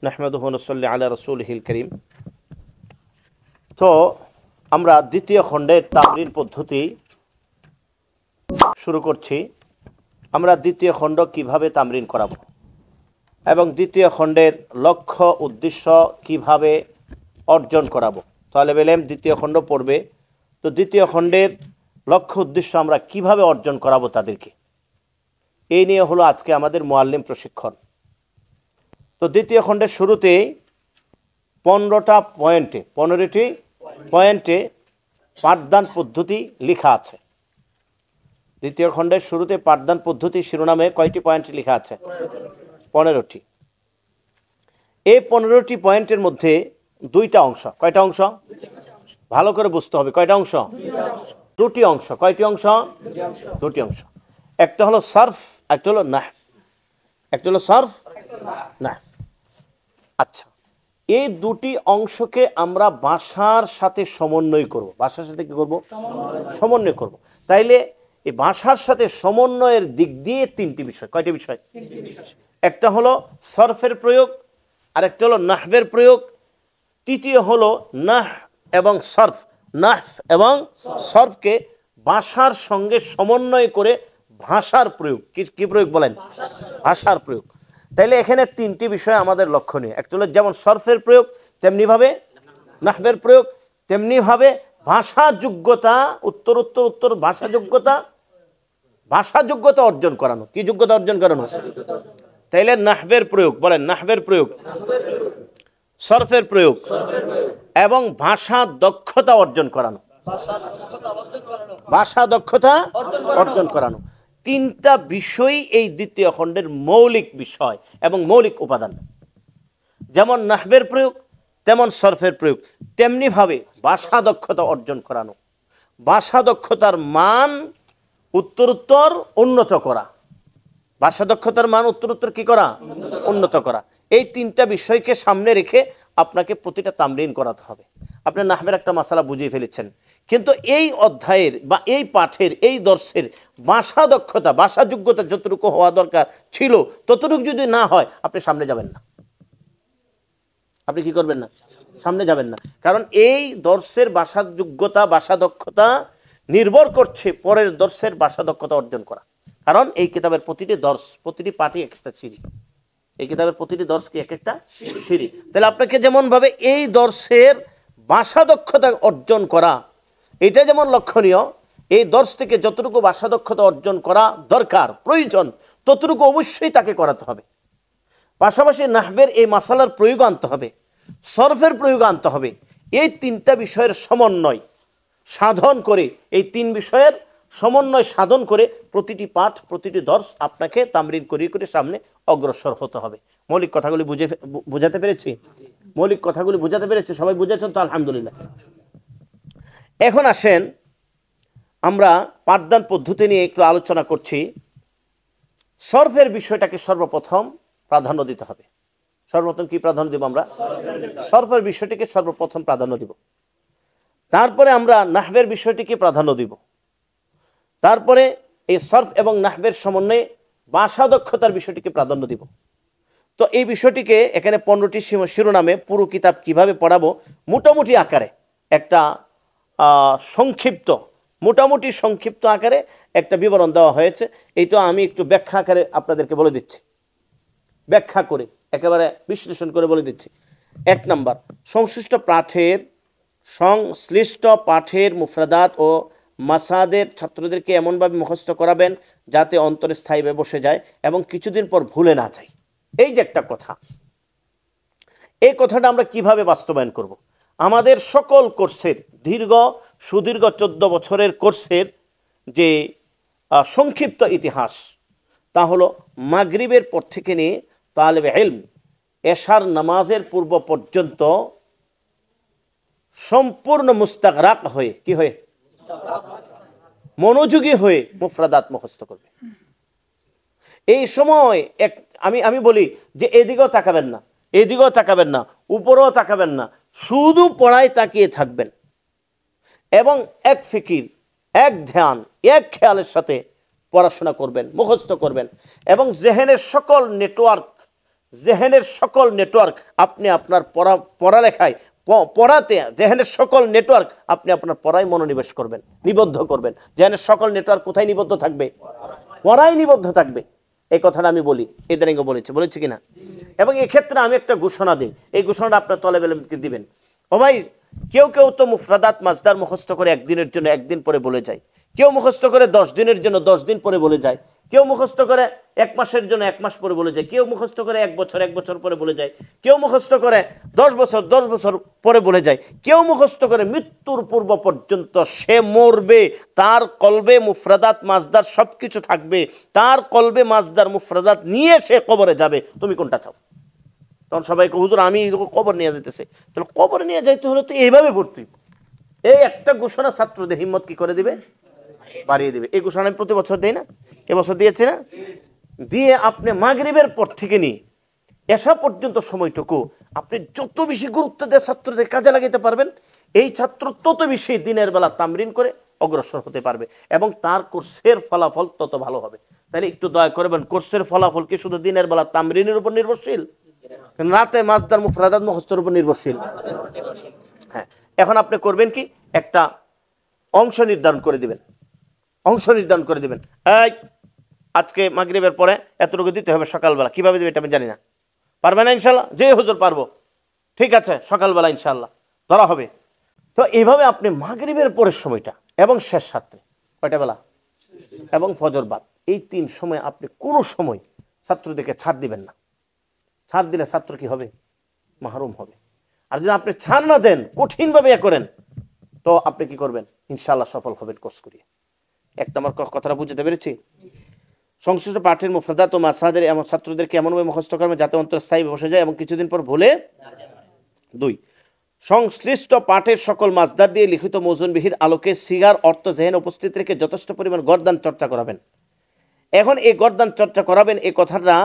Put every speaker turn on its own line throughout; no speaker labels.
নাহমাদুহু ওয়া নুসাল্লি আলা রাসূলিহিল কারীম। তো আমরা দ্বিতীয় খণ্ডের তামরিন পদ্ধতি শুরু করছি। আমরা দ্বিতীয় খণ্ড কিভাবে তামরিন করাবো এবং দ্বিতীয় খণ্ডের লক্ষ্য উদ্দেশ্য কিভাবে অর্জন করাবো। তালেব ইলম দ্বিতীয় খণ্ড পড়বে, তো দ্বিতীয় খণ্ডের লক্ষ্য উদ্দেশ্য আমরা কিভাবে অর্জন করাবো তাদেরকে, এই নিয়ে হলো আজকে আমাদের মুআল্লিম প্রশিক্ষণ। তো দ্বিতীয় খণ্ডের শুরুতে 15টি পয়েন্টে পাঠদান পদ্ধতি লেখা আছে। দ্বিতীয় খণ্ডের শুরুতে পাঠদান পদ্ধতি শিরোনামে কয়টি পয়েন্ট লেখা আছে? 15টি। এই 15টি পয়েন্টের মধ্যে দুইটা অংশ। কয়টা অংশ? ভালো করে বুঝতে হবে। কয়টা অংশ? দুটি অংশ। কয়টি অংশ? দুটি অংশ। একটা হলো সরফ, একটা হলো নাহব। একটা হলো সরফ, নাহব। আচ্ছা, এই দুটি অংশকে আমরা ভাষার সাথে সমন্বয় করব। ভাষার সাথে কি করব? সমন্বয় করব। তাইলে এই ভাষার সাথে সমন্বয়ের দিক দিয়ে তিনটি বিষয়। কয়টি বিষয়? একটা হলো সরফের প্রয়োগ, আরেকটা হলো নাহবের প্রয়োগ, তৃতীয় হলো নাহ এবং সরফ। নাহ এবং সরফকে ভাষার সঙ্গে সমন্বয় করে ভাষার প্রয়োগ। কি প্রয়োগ বলেন? ভাষার প্রয়োগ। তাইলে এখানে তিনটি বিষয় আমাদের লক্ষণীয়। একটা হলো যেমন সরফের প্রয়োগ, তেমনিভাবে নাহবের প্রয়োগ, তেমনিভাবে ভাষা যোগ্যতা, উত্তর ভাষা যোগ্যতা অর্জন করানো। কি যোগ্যতা অর্জন করানো? তাইলে নাহবের প্রয়োগ বলেন, নাহবের প্রয়োগ, সরফের প্রয়োগ এবং ভাষা দক্ষতা অর্জন করানো। ভাষা দক্ষতা অর্জন করানো, তিনটা বিষয় এই দ্বিতীয় খণ্ডের মৌলিক বিষয় এবং মৌলিক উপাদান। যেমন নাহবের প্রয়োগ, তেমন সরফের প্রয়োগ, তেমনিভাবে ভাষা দক্ষতা অর্জন করানো। ভাষা দক্ষতার মান উত্তরোত্তর উন্নত করা। ভাষা দক্ষতার মান উত্তরোত্তর কি করা? উন্নত করা। এই তিনটা বিষয়কে সামনে রেখে আপনাকে প্রতিটা তামরিন করাতে হবে। আপনি নাহবের একটা মাসালা বুঝিয়ে ফেলেছেন, কিন্তু এই অধ্যায়ের বা এই পাঠের এই দর্শের ভাষা দক্ষতা, ভাষা যোগ্যতা যতটুকু হওয়া দরকার ছিল ততটুকু যদি না হয়, আপনি সামনে যাবেন না। আপনি কি করবেন না? সামনে যাবেন না। কারণ এই দর্শের ভাষা যোগ্যতা, ভাষা দক্ষতা নির্ভর করছে পরের দর্শের ভাষা দক্ষতা অর্জন করা। কারণ এই কিতাবের প্রতিটি দর্শ, প্রতিটি পাঠই এক একটা সিঁড়ি। এই কিতাবের প্রতিটি দর্শ কি এক একটা সিঁড়ি। তাহলে আপনাকে যেমনভাবে এই দর্শের ভাষা দক্ষতা অর্জন করা, এটা যেমন লক্ষণীয়, এই দর্শ থেকে যতটুকু ভাষা দক্ষতা অর্জন করা দরকার, প্রয়োজন, ততটুকু অবশ্যই তাকে করাতে হবে। পাশাপাশি নাহবের এই মাসালার প্রয়োগ আনতে হবে, সরফের প্রয়োগ আনতে হবে। এই তিনটা বিষয়ের সমন্বয় সাধন করে, এই তিন বিষয়ের সমন্বয় সাধন করে প্রতিটি পাঠ, প্রতিটি দর্শ আপনাকে তামরিন করে সামনে অগ্রসর হতে হবে। মৌলিক কথাগুলি বুঝাতে পেরেছি? মৌলিক কথাগুলি বুঝাতে পেরেছি? সবাই বুঝেছেন তো? আলহামদুলিল্লাহ। এখন আসেন আমরা পাঠদান পদ্ধতি নিয়ে একটু আলোচনা করছি। সরফের বিষয়টাকে সর্বপ্রথম প্রাধান্য দিতে হবে। সর্বপ্রথম কি প্রাধান্য দিব? আমরা সরফের বিষয়টিকে সর্বপ্রথম প্রাধান্য দিব। তারপরে আমরা নাহবের বিষয়টিকে প্রাধান্য দিব। তারপরে এই সরফ এবং নাহবের সমন্বয়ে ভাষা দক্ষতার বিষয়টিকে প্রাধান্য দিব। তো এই বিষয়টিকে এখানে 15টি শিরোনামে পুরো কিতাব কিভাবে পড়াবো, মোটামুটি আকারে একটা মোটামুটি সংক্ষিপ্ত আকারে একটা বিবরণ দেওয়া হয়েছে। এইটা আমি একটু ব্যাখ্যা আকারে আপনাদেরকে বলে দিচ্ছি, ব্যাখ্যা করে একেবারে বিশ্লেষণ করে বলে দিচ্ছি। 1 নাম্বার, সংশ্লিষ্ট পাঠের মুফরাদাত ও মাসাদের ছাত্রদেরকে এমনভাবে মুখস্থ করাবেন যাতে অন্তরে স্থায়ীভাবে বসে যায় এবং কিছুদিন পর ভুলে না যায়। এই যে একটা কথা, এই কথাটা আমরা কিভাবে বাস্তবায়ন করব? আমাদের সকল কোর্সের সুদীর্ঘ 14 বছরের কোর্সের যে সংক্ষিপ্ত ইতিহাস, তা হলো মাগরিবের পর থেকে নিয়ে তালেবে ইলম এশার নামাজের পূর্ব পর্যন্ত সম্পূর্ণ মুস্তাগরাক হয়ে, কি হয়ে? মনোযোগী হয়ে মুফরাদাত মুখস্থ করবে। এই সময় আমি বলি যে এদিকেও তাকাবেন না, এদিকেও তাকাবেন না, উপরেও তাকাবেন না, শুধু পড়ায় তাকিয়ে থাকবেন এবং এক ফিকির, এক ধ্যান, এক খেয়ালের সাথে পড়াশোনা করবেন, মুখস্থ করবেন এবং জেহেনের সকল নেটওয়ার্ক, জেহেনের সকল নেটওয়ার্ক আপনি আপনার পড়ালেখায় পড়াতে, জেহেনের সকল নেটওয়ার্ক আপনি আপনার পড়ায় মনোনিবেশ করবেন, নিবদ্ধ করবেন। জেহেনের সকল নেটওয়ার্ক কোথায় নিবদ্ধ থাকবে? পড়ায় নিবদ্ধ থাকবে। এই কথাটা আমি বলি, এদেরকে বলেছি কিনা? এবং এক্ষেত্রে আমি একটা ঘোষণা দিই, এই ঘোষণাটা আপনার তলেবেলে দিবেন। ও ভাই, কেউ কেউ তো মুফরাদাত মাজদার মুখস্থ করে একদিনের জন্য একদিন পরে বলে যায়, কেউ মুখস্থ করে 10 দিনের জন্য 10 দিন পরে বলে যায়, কেউ মুখস্থ করে 1 মাসের জন্য 1 মাস পরে বলে যায়, কেউ মুখস্থ করে 1 বছর পরে বলে যায়, কেউ মুখস্থ করে 10 বছর পরে বলে যায়, কেউ মুখস্থ করে মৃত্যুর পূর্ব পর্যন্ত। সে মরবে, তার কলবে মুফরাদাত মাজদার সব কিছু থাকবে, তার কলবে মাজদার মুফরাদাত নিয়ে সে কবরে যাবে। তুমি কোনটা চাও? তখন সবাইকে, হুজুর আমি কবর নিয়ে যেতেছে। তাহলে কবর নিয়ে যাইতে হলে তো এইভাবে পড়তে। এই একটা ঘোষণা ছাত্রদের হিম্মত কি করে দিবে? বাড়িয়ে দিবে। এই ঘোষণা আমি প্রতি বছর দেই না? এবছর দিয়েছি না? দিয়ে আপনি মাগরিবের পর থেকে নিয়ে এসা পর্যন্ত সময়টুকু আপনি যত বেশি গুরুত্ব দিয়ে ছাত্রদের কাজে লাগাতে পারবেন, এই ছাত্র তত বেশি দিনের বেলা তামরিন করে অগ্রসর হতে পারবে এবং তার কোর্সের ফলাফল তত ভালো হবে। তাহলে একটু দয়া করবেন, কোর্সের ফলাফল কি শুধু দিনের বেলা তামরিনের উপর নির্ভরশীল? রাতে মাজদার মুফরাদাত মুখস্থের উপর নির্ভরশীল? হ্যাঁ। এখন আপনি করবেন কি, একটা অংশ নির্ধারণ করে দিবেন, এই আজকে মাগরিবের পরে এতটুকু দিতে হবে সকালবেলা। কিভাবে দিবে এটা আমি জানি না। পারবে না ইনশাল্লাহ? যে হুজুর পারবো, ঠিক আছে, সকালবেলা ইনশাল্লাহ ধরা হবে। তো এইভাবে আপনি মাগরিবের পরের সময়টা এবং শেষ রাত্রে কয়টা বেলা এবং ফজর বাদ, এই 3 সময় আপনি কোনো সময় ছাত্রদেরকে ছাড় দিবেন না। ছাড় দিলে ছাত্র কি হবে? মাহরুম হবে। আর যদি আপনি ছাড় না দেন, কঠিনভাবে করেন, তো আপনি কি করবেন? ইনশাআল্লাহ সফল হবেন কোর্স করিয়ে। একটা আমার কথাটা বুঝতে পেরেছি? সংশ্লিষ্ট পাঠের মুফরাদাত ও মাসহাদের এমন ছাত্রদেরকে এমনভাবে মুখস্থ করবে যাতে অন্তর স্থায়ী বসে যায় এবং কিছুদিন পর ভুলে 2, সংশ্লিষ্ট পাঠের সকল মাজদার দিয়ে লিখিত মৌজুনবিহীন আলোকে সিগার অর্থ জেহেন উপস্থিত রেখে যথেষ্ট পরিমাণ গর্দান চর্চা করাবেন। এখন এই গর্দান চর্চা করাবেন, এই কথাটা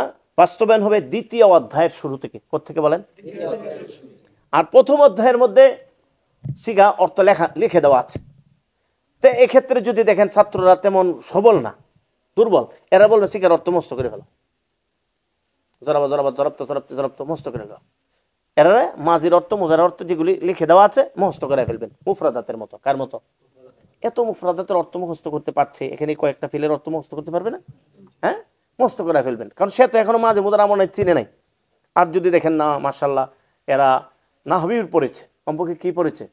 বাস্তবায়ন হবে 2য় অধ্যায়ের শুরু থেকে। কোত্থেকে বলেন? আর 1ম অধ্যায়ের মধ্যে সিগা অর্থ লিখে দেওয়া আছে। তো এক্ষেত্রে যদি দেখেন ছাত্ররা তেমন সবল না, দুর্বল, এরা বলবে সিগার অর্থ মস্ত করে ফেলো, জরাবত মস্ত করে ফেলো। এরা মাজির অর্থ, মুজার অর্থ যেগুলি লিখে দেওয়া আছে মুখস্থ করে ফেলবেন মুফরাদাতের মতো। কার মতো? এত মুফরাদাতের অর্থ মুখস্থ করতে পারছে, এখানে কয়েকটা ফিলের অর্থ মুখস্থ করতে পারবে না? হ্যাঁ, মুখস্থ করে ফেলবেন, কারণ সে তো এখনো মাঝে মুদার আমল চিনে নাই। আর যদি দেখেন না, মাশাআল্লাহ, এরা নাহবিব পড়েছে, কমপক্ষে কি পড়েছে?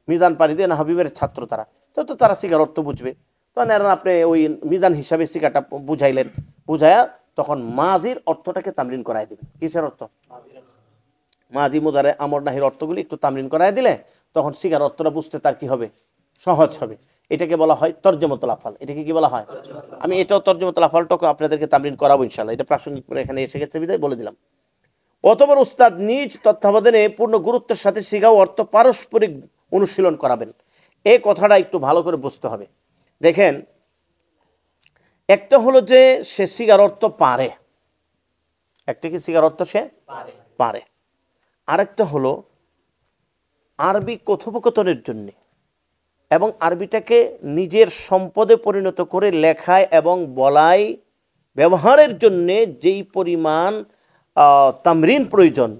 মিজান পাড়ি দিয়ে নাহবিবের ছাত্র তারা, তো তারা সিগার অর্থ বুঝবে। তখন এরা আপনি ওই মিজান হিসাবে সিগারটা বুঝাইলেন, বুঝায়া তখন মাজির অর্থটাকে তামরিন করাই দিবেন। কিসের অর্থ? মাজি মুজারে আমর নাহির অর্থগুলি একটু তামরিন করাই দিলে তখন সিগার অর্থটা বুঝতে তার কি হবে? সহজ হবে। এটাকে বলা হয় তরজমাতুল আফআল। এটাকে কি বলা হয়? আমি এটাও তরজমাতুল আফআলটাকে আপনাদেরকে তামরিন করাবো ইনশাআল্লাহ। এটা প্রাসঙ্গিক করে এখানে এসে গেছে বিদায় বলে দিলাম। অতঃপর উস্তাদ নিজ তত্ত্বাবধানে পূর্ণ গুরুত্বের সাথে সিগা ও অর্থ পারস্পরিক অনুশীলন করাবেন। এই কথাটা একটু ভালো করে বুঝতে হবে। দেখেন, একটা হলো যে সে সিগার অর্থ পারে, একটা কি সিগার অর্থ সে পারে, আরেকটা হলো আরবি কথোপকথনের জন্য এবং আরবিটাকে নিজের সম্পদে পরিণত করে লেখায় এবং বলায় ব্যবহারের জন্যে যেই পরিমাণ তামরিন প্রয়োজন,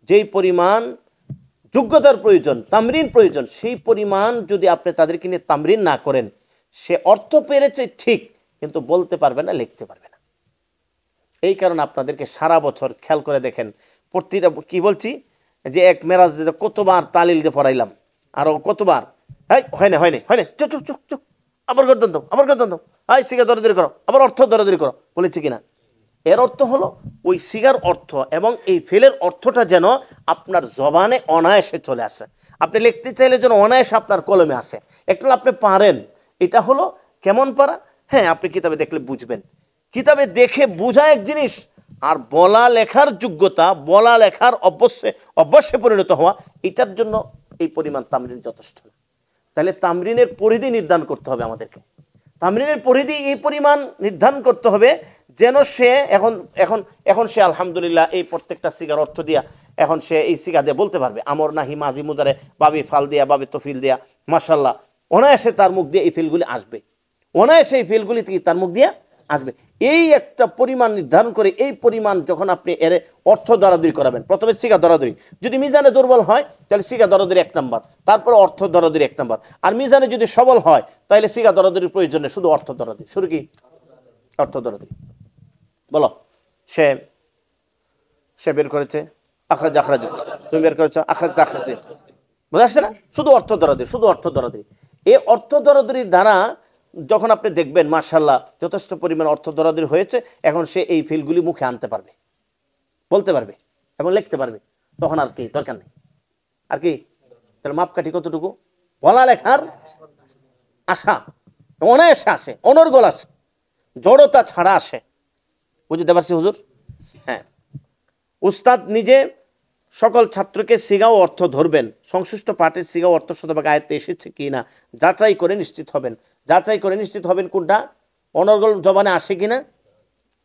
যেই পরিমাণ যোগ্যতার প্রয়োজন, তামরিন প্রয়োজন, সেই পরিমাণ যদি আপনি তাদেরকে নিয়ে তামরিন না করেন, সে অর্থ পেরেছে ঠিক, কিন্তু বলতে পারবে না, লিখতে পারবে না। এই কারণে আপনাদেরকে সারা বছর খেয়াল করে দেখেন, প্রতিটা কি বলছি যে এক মেরাজ কতবার তালিল যে পড়াইলাম, আরও কতবার হয় না চুপ চুপ চুপ চুপ, আবার গর্দন দাও, সিগা দরদরি করো, আবার অর্থ দরদরি করো, বলেছি কিনা? এর অর্থ হলো ওই সিগার অর্থ এবং এই ফেলের অর্থটা যেন আপনার জবানে অনায়াসে চলে আসে। আপনি লিখতে চাইলে যেন অনায়াসে আপনার কলমে আসে। একটু আপনি পারেন, এটা হলো কেমন পারা? হ্যাঁ, আপনি কিতাবে দেখলে বুঝবেন। কিতাবে দেখে বোঝা এক জিনিস, আর বলা লেখার যোগ্যতা, বলা লেখার অভ্যাসে পরিণত হওয়া, এটার জন্য এই পরিমাণ তামরিন যথেষ্ট না। তাহলে তামরিনের পরিধি নির্ধারণ করতে হবে আমাদেরকে। তামরিনের পরিধি এই পরিমাণ নির্ধারণ করতে হবে যেন সে এখন সে আলহামদুলিল্লাহ এই প্রত্যেকটা সিগার অর্থ দিয়া এখন সে এই সিগা দিয়ে বলতে পারবে। আমর নাহি মাজি মুজারে বাবি ফাল দিয়া বাবি তফিল দিয়া, মাশাল্লাহ, অনায়াসে তার মুখ দিয়ে এই ফিলগুলি আসবে, অনায়াসে এই ফিলগুলি তার মুখ দিয়ে আসবে। এই একটা পরিমাণ নির্ধারণ করে এই পরিমাণ যখন আপনি এর অর্থ দরাদরি করাবেন, প্রথমে সিগা দরাদরি, যদি মিজানে দুর্বল হয় তাহলে সিগা দরাদরি 1 নম্বর, তারপর অর্থ দরাদরি 1 নম্বর। আর মিজানে যদি সবল হয় তাহলে সিগা দরাদরির প্রয়োজন নেই, শুধু অর্থ দরাদরি। শুরু কি অর্থ দরাদরি? বলো। সে সে বের করেছে আখরাজ আখরাজ, তুমি বের করেছো আখরাজ আখরাজ, বুঝা আসছে না? শুধু অর্থ দরাদরি, শুধু অর্থ দরাদরি। এই অর্থ দরাদরির দ্বারা যখন আপনি দেখবেন মাশাআল্লাহ যথেষ্ট পরিমাণ অর্থ দরাদরি হয়েছে, এখন সে এই ফিলগুলি মুখে আনতে পারবে, বলতে পারবে এবং লিখতে পারবে, তখন আর কি দরকার নেই। আর কি তাহলে মাপকাঠি কতটুকু? বলা লেখার আশা অনায়াসে আসে, অনর্গল আসে, জড়তা ছাড়া আসে। বুঝতে পারছি হুজুর? হ্যাঁ, উস্তাদ নিজে সকল ছাত্রকে সিগা ও অর্থ ধরবেন, সংশ্লিষ্ট পাঠের সিগা ও অর্থ শতভাগ আয়ত্তে এসেছে কি না যাচাই করে নিশ্চিত হবেন। যাচাই করে নিশ্চিত হবেন কোনটা অনর্গল জবানে আসে কিনা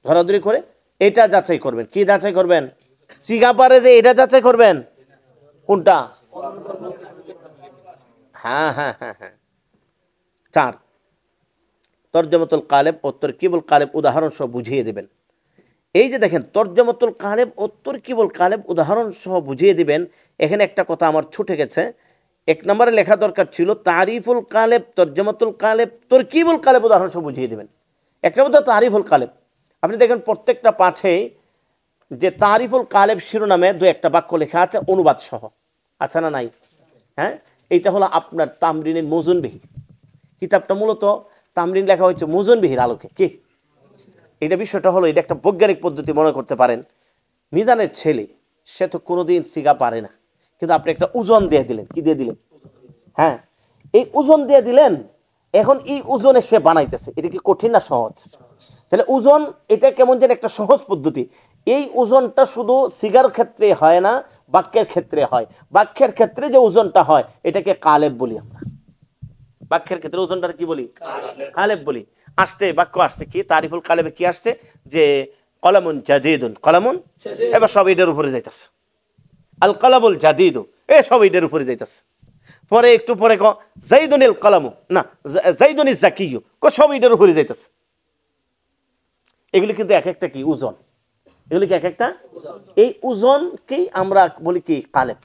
ধরাধরি করে, এটা যাচাই করবেন। কি যাচাই করবেন? সিগা পারে যে এটা যাচাই করবেন কোনটা। হ্যাঁ হ্যাঁ হ্যাঁ হ্যাঁ। 4, তরজমাতুল কালেব ও তরকিবুল কালেব উদাহরণ সহ বুঝিয়ে দেবেন। এই যে দেখেন তরজমাতুল কালেব ও তরকিবুল কালেব উদাহরণ সহ বুঝিয়ে দিবেন, এখানে একটা কথা আমার ছুটে গেছে। 1 নম্বরে লেখা দরকার ছিল তারিফুল কালেব, তরজমাতুল কালেব, তরকিবুল কালেব উদাহরণ সহ বুঝিয়ে দিবেন। 1 নম্বর তো তারিফুল কালেব। আপনি দেখেন প্রত্যেকটা পাঠে যে তারিফুল কালেব শিরোনামে 2-1টা বাক্য লেখা আছে অনুবাদ সহ, আছে না নাই? হ্যাঁ, এইটা হলো আপনার তামরিনের মজুনবিহি। কিতাবটা মূলত তামরিন লেখা হয়েছে মজুনবিহির আলোকে। কি এটা বিষয়টা হলো, এটা একটা বৈজ্ঞানিক পদ্ধতি মনে করতে পারেন। মিজানের ছেলে সে তো কোনোদিন সিগা পারে না, কিন্তু আপনি একটা ওজন দিয়ে দিলেন। কি দিয়ে দিলেন? হ্যাঁ, এই ওজন দিয়ে দিলেন, এখন এই ওজনে সে বানাইতেছে। এটা কি কঠিন না সহজ? তাহলে ওজন এটা কেমন যেন একটা সহজ পদ্ধতি। এই ওজনটা শুধু সিগার ক্ষেত্রে হয় না, বাক্যের ক্ষেত্রে হয়। বাক্যের ক্ষেত্রে যে ওজনটা হয় এটাকে কালেব বলি আমরা। বাক্যের ক্ষেত্রে ওজনটা কি বলি? কালেব বলি। আসছে বাক্য আসছে কি তারিফুল কালেবে কি আসছে যে কলামুন জাদিদুন, কলামুন, এবার সব এটার উপরে যাইতেছে। আল কলামুল জাদিদু, এ সব এটার উপরে যাইতেছে। পরে একটু পরে ক জাইদুনিল কলামু, না জাইদুনি জাকিয়ু, সব এটার উপরে যাইতেছে। এগুলি কিন্তু এক একটা কি ওজন, এগুলি কি এক একটা এই ওজনকেই আমরা বলি কি কালেব,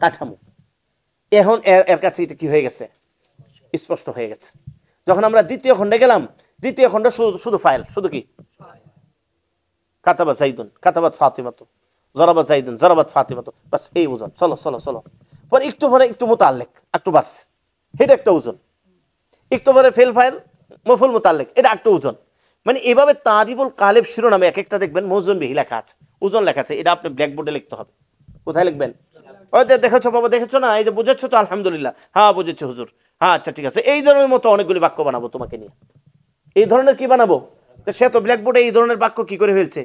কাঠামো। এখন এর কাছে এটা কি হয়ে গেছে? স্পষ্ট হয়ে গেছে। যখন আমরা দ্বিতীয় খণ্ডে গেলাম, দ্বিতীয় খণ্ড শুধু ফাইল, শুধু কি কাতাবা জাইদুন, কাতাবাত ফাতিমাতু, জরাবা জাইদুন, জরাবাত ফাতিমাতু, বাস এই ওজন। চলো চলো চলো, পরে একটু মুতাল্লিক, একটু বাস, এটা একটা ওজন। একটু পরে ফেল ফাইল মফুল মুতাল্লিক, এটা একটা ওজন। মানে এভাবে তারিফুল কালেব শিরোনামে এক একটা দেখবেন মজুনবিহি লেখা আছে, ওজন লেখা আছে। এটা আপনি ব্ল্যাকবোর্ডে লিখতে হবে। কোথায় লিখবেন? ওই দেখেছো বাবা, দেখেছো না, এই যে বুঝেছো তো? আলহামদুলিল্লাহ, হ্যাঁ বুঝেছো হুজুর, হ্যাঁ আচ্ছা ঠিক আছে। এই ধরনের মতো অনেকগুলি বাক্য বানাবো তোমাকে নিয়ে। এই ধরনের কি বানাবো? তো সে তো ব্ল্যাকবোর্ডে এই ধরনের বাক্য কি করে ফেলছে,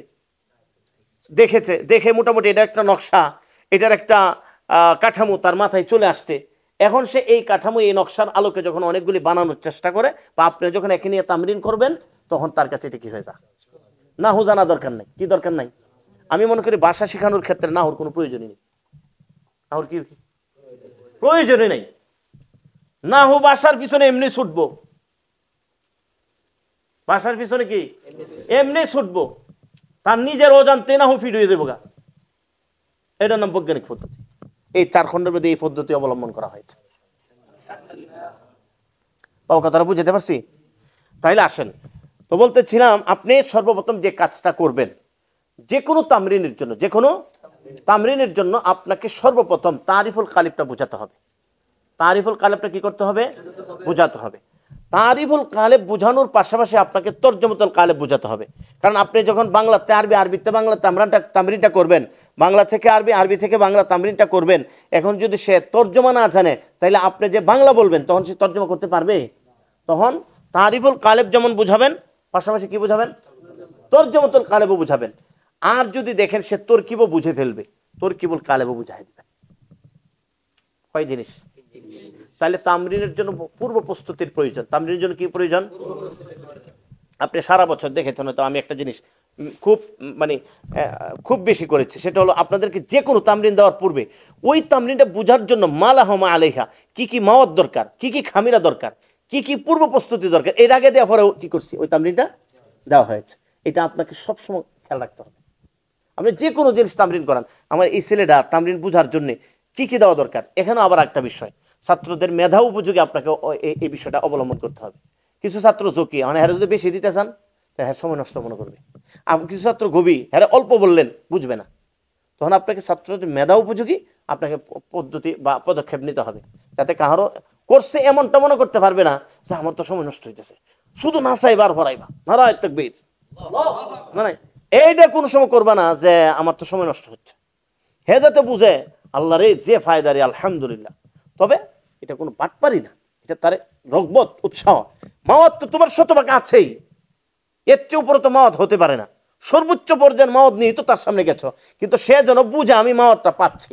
দেখেছে, দেখে মোটামুটি এটা একটা নকশা, এটার একটা কাঠামো তার মাথায় চলে আসছে। এখন সে এই কাঠামো, এই নকশার আলোকে যখন অনেকগুলি বানানোর চেষ্টা করে, বা আপনি যখন একে নিয়ে তামরিন করবেন, তখন তার কাছে এটা কি হয়ে যায়? নাহু জানা দরকার নাই। কি দরকার নাই? আমি মনে করি ভাষা শেখানোর ক্ষেত্রে নাহুর কোনো প্রয়োজনই নেই। নাহুর কি প্রয়োজনই নেই। নাহু ভাষার পিছনে এমনি ছুটবো, ভাষার পিছনে কি এমনি ছুটবো, তার নিজের অজান্তে নাহু ফিট হয়ে দেবো গা। এটার নাম বৈজ্ঞানিক পদ্ধতি। এই 4 খণ্ডের মধ্যে এই পদ্ধতি অবলম্বন করা হয়েছে। কথাটা বুঝতে পারছি? তাইলে আসেন তো, বলতেছিলাম আপনি সর্বপ্রথম যে কাজটা করবেন যে কোনো তামরিনের জন্য, যে কোনো তামরিনের জন্য আপনাকে সর্বপ্রথম তারিফুল কালিবটা বোঝাতে হবে। তারিফুল কালেবটা কি করতে হবে? বোঝাতে হবে। তারিফুল কালেব বোঝানোর পাশাপাশি আপনাকে তরজমাতুল কালেব বোঝাতে হবে। কারণ আপনি যখন বাংলাতে আরবি, আরবিতে বাংলা তামরিনটা করবেন, বাংলা থেকে আরবি, আরবি থেকে বাংলা তামরিনটা করবেন, এখন যদি সে তর্জমা না জানে তাহলে আপনি যে বাংলা বলবেন তখন সে তর্জমা করতে পারবে? তখন তারিফুল কালেব যেমন বুঝাবেন, পাশাপাশি কি বুঝাবেন? তরজমাতুল কালেবও বুঝাবেন। আর যদি দেখেন সে তরকিবও বুঝে ফেলবে, তরকিবুল কালেবও বুঝাই দিবেন। কয় জিনিস? তাহলে তামরিনের জন্য পূর্ব প্রস্তুতির প্রয়োজন। তামরিনের জন্য কি প্রয়োজন? আপনি সারা বছর দেখেছেন তো, আমি একটা জিনিস খুব বেশি করেছি, সেটা হলো আপনাদেরকে যে কোনো তামরিন দেওয়ার পূর্বে ওই তামরিনটা বোঝার জন্য মালাহমা আলাইহা, কি কি মাওয়াত দরকার, কি কি খামিরা দরকার, কি কি পূর্ব প্রস্তুতি দরকার, এর আগে দেওয়া পরেও কি করছি ওই তামরিনটা দেওয়া হয়েছে। এটা আপনাকে সবসময় খেয়াল রাখতে হবে। আপনি যে কোনো জিনিস তামরিন করান, আমার এই ছেলেটা তামরিন বোঝার জন্য কী কী দেওয়া দরকার, এখানেও আবার একটা বিষয়, ছাত্রদের মেধা উপযোগী আপনাকে এই বিষয়টা অবলম্বন করতে হবে। কিছু ছাত্র ঝুঁকি, মানে হ্যাঁ যদি বেশি দিতে চান তাহলে হ্যাঁ সময় নষ্ট মনে করবে। আর কিছু ছাত্র গভীর, হ্যাঁ অল্প বললেন বুঝবে না, তখন আপনাকে ছাত্রদের মেধা উপযোগী আপনাকে পদ্ধতি বা পদক্ষেপ নিতে হবে, যাতে কারো কোর্সে এমনটা মনে করতে পারবে না যে আমার তো সময় নষ্ট হইতেছে, শুধু নাচাইবার ভরাইবা নারায় তাকবীর, না না এইটা কোনো সময় করবা না যে আমার তো সময় নষ্ট হচ্ছে। হে যাতে বুঝে আল্লাহ রে যে ফায়দা রে আলহামদুলিল্লাহ, তবে এটা কোনো বাটপারি না, এটা তার রগবত উৎসাহ। মাওয়াত তো তোমার শতভাগ আছেই, এর চেয়ে উপরে তো মাওয়াত হতে পারে না, সর্বোচ্চ পর্যায়ের মাওয়াত নিয়ে তো তার সামনে গেছো, কিন্তু সে যেন বুঝে আমি মাওয়াতটা পাচ্ছি।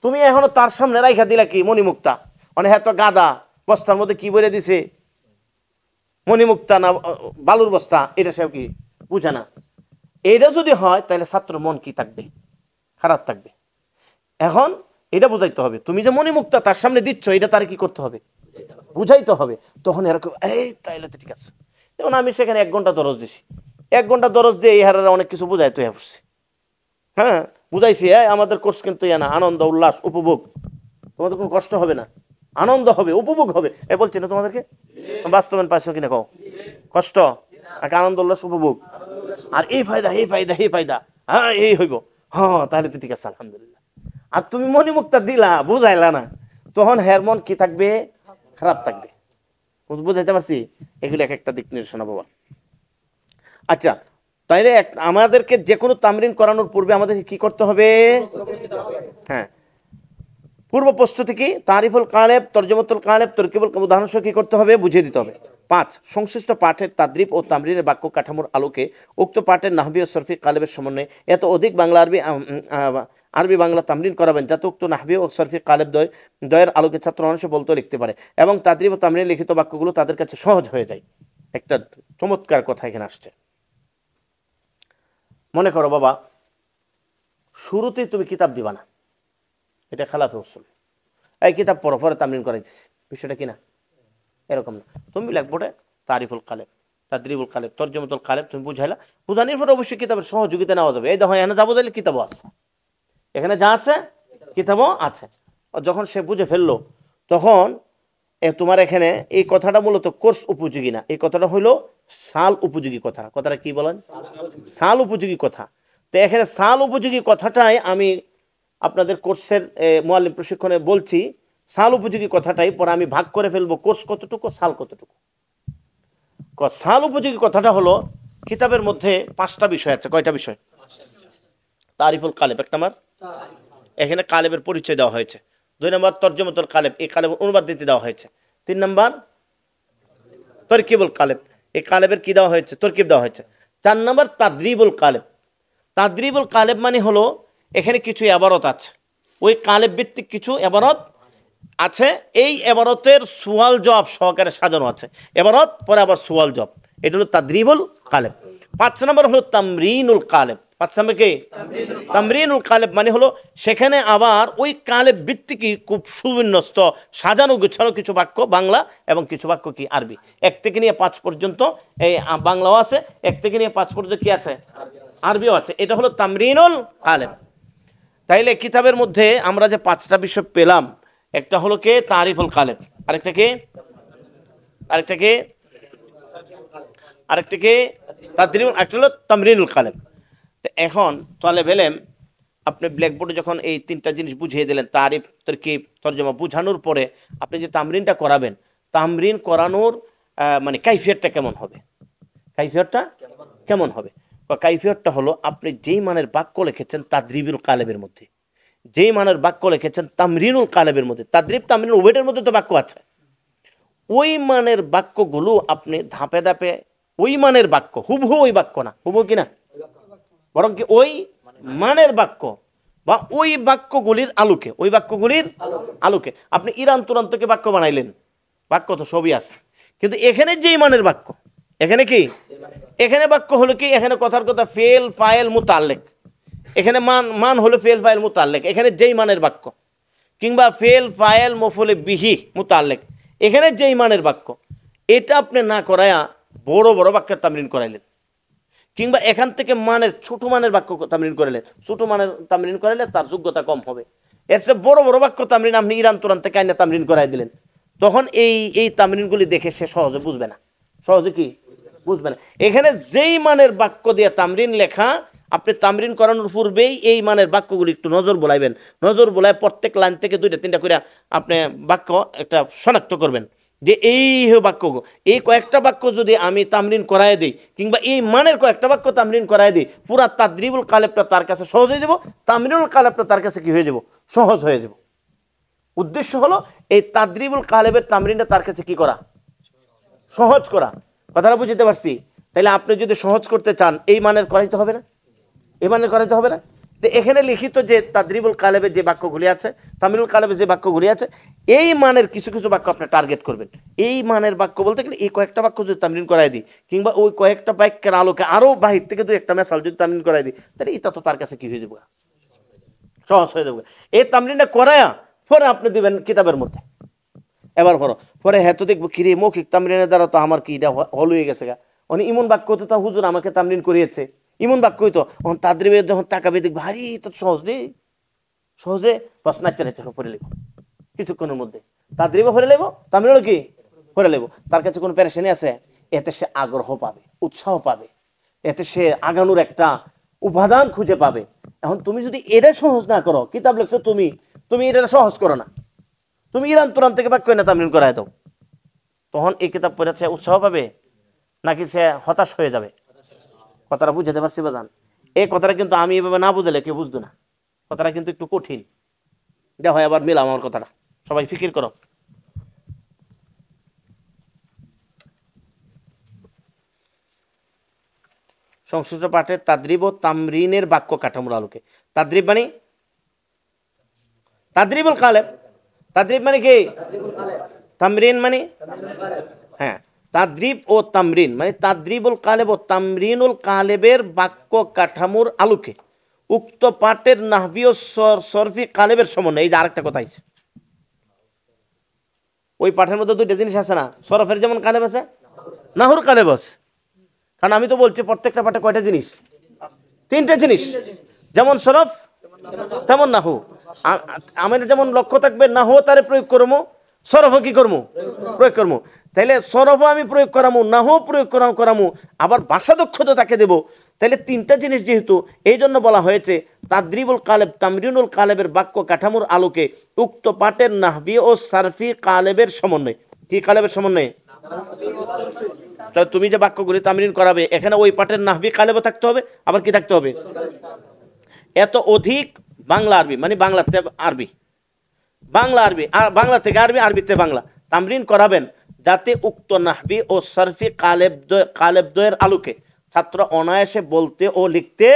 তুমি এখনো তার সামনে রাইখা দিলা কি মণিমুক্তা, মানে হ্যাঁ তো গাদা বস্তার মধ্যে কি বলে দিছে মণিমুক্তা না বালুর বস্তা, এটা সে কি বুঝে না। এটা যদি হয় তাহলে ছাত্র মন কি থাকবে, খারাপ থাকবে। এখন এটা বুঝাইতে হবে, তুমি যে মণিমুক্তা তার সামনে দিচ্ছ এটা তার কি করতে হবে, বুঝাইতে হবে। তখন এরকম এই তাইলে তো ঠিক আছে। যেমন আমি সেখানে 1 ঘন্টা দরজ দিছি, 1 ঘন্টা দরজ দিয়ে এই হারে অনেক কিছু বুঝাইতে পড়ছি, হ্যাঁ বুঝাইছি, আমাদের কোর্স কিন্তু না আনন্দ উল্লাস উপভোগ, তোমাদের কোনো কষ্ট হবে না, আনন্দ হবে উপভোগ হবে। এ বলছি না তোমাদেরকে, বাস্তবায়ন পাইছো কিনা কও, কষ্ট আনন্দ উল্লাস উপভোগ, আর এই ফায়দা এই ফায়দা এই ফায়দা, হ্যাঁ এই হইব, হ্যাঁ তাহলে তো ঠিক আছে আলহামদুলিল্লাহ। আর তুমি মণিমুক্তা দিলা বুঝাইলা না, তখন হের মন কি থাকবে, খারাপ থাকবে। বুঝাইতে পারছি? এগুলো এক একটা দিক নির্দেশনা বাবা। আচ্ছা, তাইলে আমাদেরকে যে কোনো তামরিন করানোর পূর্বে আমাদেরকে কি করতে হবে? হ্যাঁ, পূর্ব প্রস্তুতি কি? তারিফুল কালেব, তরজমাতুল কালেব, তরকিবুল উদাহরণসহ কি করতে হবে বুঝিয়ে দিতে হবে। 5, সংশ্লিষ্ট পাঠের তাদরিব ও তামরিনের বাক্য কাঠামোর আলোকে উক্ত পাঠের নাহবি ও সরফি কালেবের সমন্বয়ে এত অধিক বাংলা আরবি বাংলা তামরিন করাবেন যাতে উক্ত নাহবি ও সরফি কালেব দয়ের আলোকে ছাত্র মানুষে বলতে লিখতে পারে এবং তাদরিব ও তামরিনের লিখিত বাক্যগুলো তাদের কাছে সহজ হয়ে যায়। একটা চমৎকার কথা এখানে আসছে। মনে করো বাবা, শুরুতেই তুমি কিতাব দিবা না, এটা খেলাফে উসুল, এই কিতাব পড়ো পরে তামরিন করাইতেছি, বিষয়টা কিনা এরকম না। তুমি ব্ল্যাকবোর্ডে তারিফুল কালেব, তাদরিবুল কালেব, তরজমাতুল কালেব তুমি বুঝাইলা, বুঝানোর পরে অবশ্যই কিতাবের সহযোগিতা নেওয়া যাবে। এই দেখো এখানে যাবো দিলে কিতাবও আছে, এখানে যা আছে কিতাবও আছে। যখন সে বুঝে ফেললো তখন তোমার এখানে এই কথাটা মূলত কোর্স উপযোগী না, এই কথাটা হইলো সাল উপযোগী কথা। কথাটা কি বলেন? সাল উপযোগী কথা। তো এখানে সাল উপযোগী কথাটাই আমি আপনাদের কোর্সের মুআল্লিম প্রশিক্ষণে বলছি, সাল উপযোগী কথাটাই পরে আমি ভাগ করে ফেলবো কোর্স কতটুকু সাল কতটুকু। সাল উপযোগী কথাটা হলো কিতাবের মধ্যে 5টা বিষয় আছে। কয়টা বিষয়? তারিফুল কালেব 1 নাম্বার, এখানে কালেবের পরিচয় দেওয়া হয়েছে। 2 নাম্বার তরজমাতুল কালেব, এই কালেব অনুবাদ দিতে দেওয়া হয়েছে। 3 নাম্বার তরকিবুল কালেব, এই কালেবের কি দেওয়া হয়েছে, তরকিব দেওয়া হয়েছে। 4 নাম্বার তাদরিবুল কালেব। তাদরিবুল কালেব মানে হলো এখানে কিছু এবারত আছে, ওই কালেব ভিত্তিক কিছু এবারত আছে, এই এবারতের সুয়াল জবাব সহকারে সাজানো আছে। এবারত পরে আবার সুয়াল জবাব, এটা হলো তাদরিবুল কালেব। 5 নম্বর হলো তামরিনুল কালেব। 5 নম্বর কি? তামরিনুল কালেব মানে হলো সেখানে আবার ওই কালেব ভিত্তিকই খুব সুবিন্যস্ত সাজানো গুছানো কিছু বাক্য বাংলা এবং কিছু বাক্য কি আরবি। 1 থেকে নিয়ে 5 পর্যন্ত এই বাংলাও আছে, 1 থেকে নিয়ে 5 পর্যন্ত কি আছে, আরবিও আছে। এটা হলো তামরিনুল কালেব। তাইলে কিতাবের মধ্যে আমরা যে 5টা বিষয় পেলাম, একটা হলো কে তারিফুল কালেব, আরেকটা কে তাদরিবুল, একটা হলো তামরিনুল কালেব। তো এখন তাহলে বলেন আপনি ব্ল্যাকবোর্ডে যখন এই 3টা জিনিস বুঝিয়ে দিলেন, তারিফ তরকিব তরজমা বুঝানোর পরে আপনি যে তামরিনটা করাবেন, তামরিন করানোর মানে কাইফিয়তটা কেমন হবে? কাইফিয়তটা কেমন হবে? কাইফিয়তটা হলো আপনি যেই মানের বাক্য লিখেছেন তাদরিবুল কালেবের মধ্যে, যেই মানের বাক্য লিখেছেন তামরিনুল কালেবের মধ্যে, তাদরিব তামরিন উভয়ের মধ্যে তো বাক্য আছে, ওই মানের বাক্যগুলো আপনি ধাপে ধাপে ওই মানের বাক্য, হুবহু ওই বাক্য না, হুবহু কিনা, বরং কি ওই মানের বাক্য বা ওই বাক্যগুলির আলোকে, ওই বাক্যগুলির আলোকে আপনি ইরান তুরান্তকে বাক্য বানাইলেন, বাক্য তো সবই আছে, কিন্তু এখানে যেই মানের বাক্য, এখানে কি, এখানে বাক্য হলো কি, এখানে কথার কথা ফেল ফাইল মুতাল্লিক, এখানে মান হলো ফেল ফাইল মুতাল্লিক, এখানে যেই মানের বাক্য, কিংবা ফেল ফাইল মফুলে বিহি মুতাল্লিক, এখানে যেই মানের বাক্য, এটা আপনি না করায়া বড় বড় বাক্যের তামরিন করাইলেন, কিংবা এখান থেকে মানের ছোট মানের বাক্য তামরিন করাইলেন, ছোট মানের তামরিন করাইলে তার যোগ্যতা কম হবে। এর চেয়ে বড় বড় বাক্য তামরিন আপনি ইরান তুরান থেকে আইনে তামরিন করাই দিলেন, তখন এই তামরিনগুলি দেখে সে সহজে বুঝবে না, সহজে কি বুঝবে না। এখানে যেই মানের বাক্য দিয়ে তামরিন লেখা, আপনি তামরিন করানোর পূর্বেই এই মানের বাক্যগুলি একটু নজর বোলাইবেন, নজর বোলায় প্রত্যেক লাইন থেকে 2টা 3টা করে আপনি বাক্য একটা শনাক্ত করবেন যে এই বাক্য, এই কয়েকটা বাক্য যদি আমি তামরিন করাই দিই, কিংবা এই মানের কয়েকটা বাক্য তামরিন করাই দিই, পুরা তাদরিবুল কালেবটা তার কাছে সহজ হয়ে যাব, তামরিনুল কালেবটা তার কাছে কি হয়ে যাব, সহজ হয়ে যাব। উদ্দেশ্য হলো এই তাদরিবুল কালেবের তামরিনটা তার কাছে কি করা, সহজ করা। কথাটা বুঝতে পারছি? তাহলে আপনি যদি সহজ করতে চান এই মানের করাইতে হবে না, এই মানের করাইতে হবে না। তো এখানে লিখিত যে তাদরিবুল কালেবের যে বাক্যগুলি আছে, তামিলুল কালেবের যে বাক্যগুলি আছে, এই মানের কিছু কিছু বাক্য আপনি টার্গেট করবেন। এই মানের বাক্য বলতে গেলে এই কয়েকটা বাক্য যদি তামরিন করাই দিই, কিংবা ওই কয়েকটা বাক্যের আলোকে আরও বাহির থেকে 2-1টা মেসাল যদি তামরিন করাই দিই, তাহলে এটা তো তার কাছে কি হয়ে যাবে, সহজ হয়ে যাবে। এই তামরিনটা করায়া পরে আপনি দিবেন কিতাবের মধ্যে। এবার পরে হ্যাঁ তো দেখবো কিরে মৌখিক তামরিনের দ্বারা তো আমার কি এটা হল হয়ে গেছে গা, মানে ইমন বাক্য তো তা হুজুর আমাকে তামরিন করিয়েছে, ইমন বাক্যই তো তাদরিবে যখন তাকাবে দেখবো ভারী তো সহজ রে, সহজে বাস নাচা নাচা পড়ে লেবো কিছুক্ষণের মধ্যে, তাদরিবে পড়ে লেবো, তামরিনও কি পড়ে লেবো। তার কাছে কোনো প্যারেশানি আছে? এতে সে আগ্রহ পাবে, উৎসাহ পাবে, এতে সে আগানোর একটা উপাদান খুঁজে পাবে। এখন তুমি যদি এটা সহজ না করো, কিতাব লিখছো তুমি, তুমি এটা সহজ করো না, তুমি ইরান তুরান থেকে বাক্য না তামরিন করায় দাও, তখন এই কিতাব পড়ে সে উৎসাহ পাবে নাকি সে হতাশ হয়ে যাবে? কথাটা বুঝাতে পারছি বাজান? এই কথাটা কিন্তু আমি এভাবে না বুঝলে কেউ বুঝতো না, কথাটা কিন্তু একটু কঠিন। যা হয় আবার মিলাম আমার কথাটা, সবাই ফিকির করো। সংশ্লিষ্ট পাঠের তাদরিব ও তামরিনের বাক্য কাঠামোর আলোকে। তাদরিব মানে তাদরিবুল কালেব, তাদরিব মানে কি, তামরিন মানে, হ্যাঁ তাদরিব ও তামরিন মানে তাদরিবুল কালেব ও তামরিনুল কালেবের বাক্য কাঠামোর আলোকে উক্ত পাঠের নাহবি ও সরফি কালেবের সমন্বয়। এই যে আরেকটা কথা আছে, ওই পাঠের মধ্যে 2টা জিনিস আছে না, সরফের যেমন কালেব আছে, নাহুর কালেব আছে। কারণ আমি তো বলছি প্রত্যেকটা পাঠে কয়টা জিনিস, 3টে জিনিস, যেমন সরফ তেমন নাহু। আমার যেমন লক্ষ্য থাকবে নাহু তারে প্রয়োগ করবো, সরফ কি করবো, প্রয়োগ করবো। তাইলে সরফ আমি প্রয়োগ করামু, নাহু প্রয়োগ করামু, আবার ভাষা দক্ষতা তাকে দেবো। তাইলে 3টা জিনিস যেহেতু, এই জন্য বলা হয়েছে তাদরিবুল কালেব তামরিনুল কালেবের বাক্য কাঠামোর আলোকে উক্ত পাঠের নাহবি ও সারফি কালেবের সমন্বয়। কি কালেবের সমন্বয়ে? তুমি যে বাক্যগুলি তামরিন করাবে, এখানে ওই পাঠের নাহবি কালেবও থাকতে হবে, আবার কি থাকতে হবে, এত অধিক বাংলা আরবি মানে বাংলাতে আরবি, বাংলা আরবি, বাংলা থেকে আরবি, আরবিতে বাংলা তামরিন করাবেন, যাতে উক্ত নাহবি ও সরফি কালেবদ্বয়ের আলোকে ছাত্র অনায়াসে বলতে ও লিখতে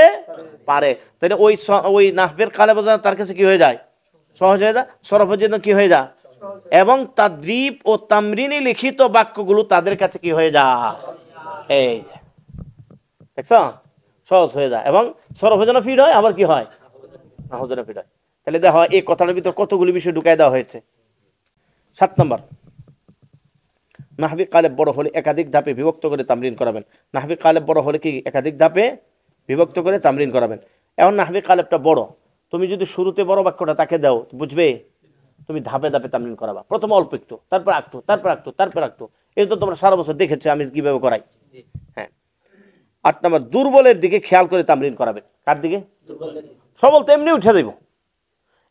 পারে। তাহলে ওই নাহবের কালেব তার কাছে কি হয়ে যায়, সহজ হয়ে যায়, সরফের জন্য কি হয়ে যায়, এবং তাদরিব ও তামরিনে লিখিত বাক্যগুলো তাদের কাছে কি হয়ে যায়, এই দেখছ সহজ হয়ে যায়, এবং সরফের জন্য ফিট হয়, আবার কি হয়, নাহর জন্য ফিট হয়। তাহলে দেখো এই কথাটার ভিতর কতগুলি বিষয় ঢুকাই দেওয়া হয়েছে। 7 নম্বর, নাহবি কালেব বড় হলে একাধিক ধাপে বিভক্ত করে তামরিন করাবেন। নাহবি কালেব বড় হলে কি একাধিক ধাপে বিভক্ত করে তামরিন করাবেন। এখন নাহবি কালেবটা বড়, তুমি যদি শুরুতে বড় বাক্যটা তাকে দাও বুঝবে, তুমি ধাপে ধাপে তামরিন করাবা, প্রথমে অল্প একটু, তারপর একটু, তারপর একটু, তারপর একটু। এই তো তোমরা সারা বছর দেখেছো আমি কিভাবে করাই। হ্যাঁ। 8 নম্বর, দুর্বলের দিকে খেয়াল করে তামরিন করাবেন। কার দিকে? সবল তো এমনি উঠে দেব।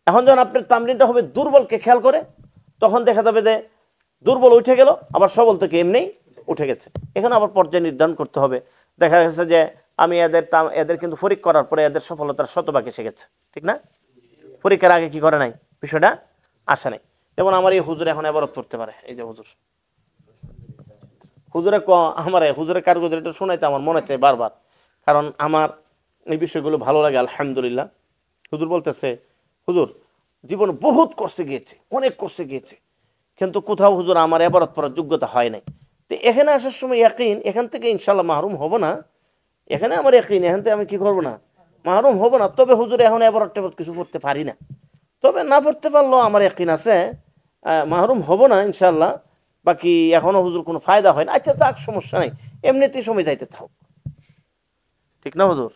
এখন যখন আপনার তামরিনটা হবে দুর্বলকে খেয়াল করে, তখন দেখা যাবে যে দুর্বল উঠে গেল, আবার সবল থেকে এমনি উঠে গেছে। এখানে আবার পর্যায় নির্ধারণ করতে হবে। দেখা গেছে যে আমি এদের কিন্তু পরীক্ষা করার পরে এদের সফলতার শতভাগ এসে গেছে, ঠিক না? পরীক্ষার আগে কি করে নাই, বিষয়টা আসে নাই। যেমন আমার এই হুজুর এখন এবারত পড়তে পারে, এই যে হুজুর, আমার হুজুরের কারগুজরিটা শোনাইতে আমার মনে চাই বারবার, কারণ আমার এই বিষয়গুলো ভালো লাগে। আলহামদুলিল্লাহ, হুজুর বলতেছে হুজুর জীবন বহুত কষ্টে গিয়েছে, অনেক কষ্টে গিয়েছে, কিন্তু কোথাও হুজুর আমার এবারত পড়ার যোগ্যতা হয় নাই। তো এখানে আসার সময় ইয়াকিন, এখান থেকে ইনশাল্লাহ মাহরুম হব না, এখানে আমার ইয়াকিন, এখান থেকে আমি কি করবো না, মাহরুম হব না। তবে হুজুর এখন এবারত কিছু পড়তে পারি না, তবে না পড়তে পারলেও আমার ইয়াকিন আছে মাহরুম হব না ইনশাল্লাহ। বাকি এখনো হুজুর কোনো ফায়দা হয় না, আচ্ছা যাক সমস্যা নাই, এমনিতেই সময় যাইতে থাক, ঠিক না হুজুর?